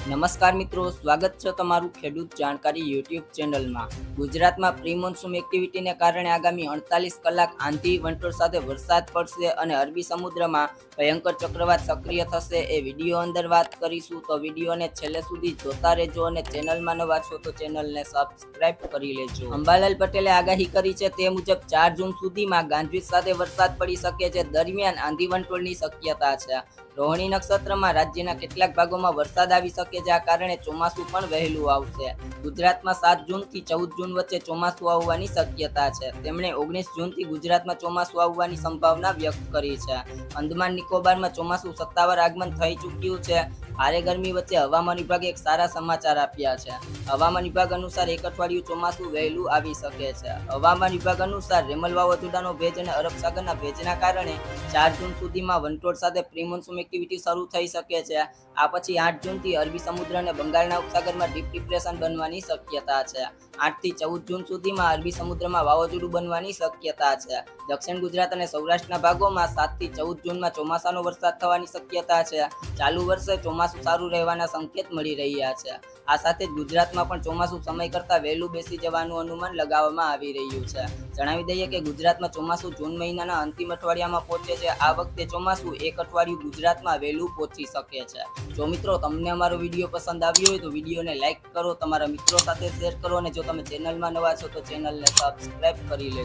નમસ્કાર મિત્રો, સ્વાગત છે તમારું ખેડૂત જાણકારી યુટ્યુબ ચેનલમાં। ગુજરાતમાં પ્રી મોન્સૂન એક્ટિવિટીને કારણે આગામી 48 કલાક આંધી વંટોળ સાથે વરસાદ પડશે અને અરબી સમુદ્રમાં ભયંકર ચક્રવાત સક્રિય થશે। એ વિડીયો અંદર વાત કરીશું, તો વિડીયોને છેલ્લે સુધી જોતા રહેજો અને ચેનલમાં નવા છો તો ચેનલને સબસ્ક્રાઇબ કરી લેજો। અંબાલાલ પટેલે આગાહી કરી છે તે મુજબ 4 જૂન સુધીમાં ગાંજવીજ સાથે વરસાદ પડી શકે છે। દરમિયાન આંધી વંટોળની શક્યતા છે। રોહિણી નક્ષત્રમાં રાજ્યના કેટલાક ભાગોમાં વરસાદ આવી શકે છે, આ કારણે ચોમાસું પણ વહેલું આવશે। ગુજરાતમાં 7 જૂનથી 14 જૂન વચ્ચે ચોમાસું આવવાની શક્યતા છે। તેમણે 19 જૂનથી ગુજરાતમાં ચોમાસું આવવાની સંભાવના વ્યક્ત કરી છે। અંદમાન નિકોબારમાં ચોમાસું સત્તાવાર આગમન થઈ ચૂક્યું છે। ભારે ગરમી વચ્ચે હવામાન વિભાગે એક સારા સમાચાર આપ્યા છે। હવામાન વિભાગ અનુસાર એક અઠવાડિયું ચોમાસું વહેલું આવી શકે છે। હવામાન વિભાગ અનુસાર રેમલ વાવાઝોડાનો ભેજ અને અરબ સાગરના ભેજના કારણે 4 જૂન સુધીમાં વંટોળ સાથે પ્રી મોન્સૂન એક્ટિવિટી શરૂ થઈ શકે છે। આ પછી 8 જૂનથી અરબી સમુદ્ર અને બંગાળના ઉપસાગરમાં ડીપ ડિપ્રેશન બનવાની શક્યતા છે। 8 થી 14 જૂન સુધીમાં અરબી સમુદ્રમાં વાવાઝોડું બનવાની શક્યતા છે। દક્ષિણ ગુજરાત અને સૌરાષ્ટ્રના ભાગોમાં 7 થી 14 જૂનમાં ચોમાસાનો વરસાદ થવાની શક્યતા છે। ચાલુ વર્ષે ચોમાસું સારું રહેવાના સંકેત મળી રહ્યા છે। આ સાથે જ ગુજરાતમાં પણ ચોમાસું સમય કરતાં વહેલું બેસી જવાનું અનુમાન લગાવવામાં આવી રહ્યું છે। જણાવી દઈએ કે ગુજરાતમાં ચોમાસું જૂન મહિનાના અંતિમ અઠવાડિયામાં પહોંચે છે। આ વખતે ચોમાસું એક અઠવાડિયું ગુજરાતમાં વહેલું પહોંચી શકે છે। જો મિત્રો તમને અમારો વિડીયો પસંદ આવ્યો હોય તો વિડીયોને લાઇક કરો, તમારા મિત્રો સાથે શેર કરો અને જો તમે ચેનલમાં નવા છો તો ચેનલને સબસ્ક્રાઇબ કરી લેજો।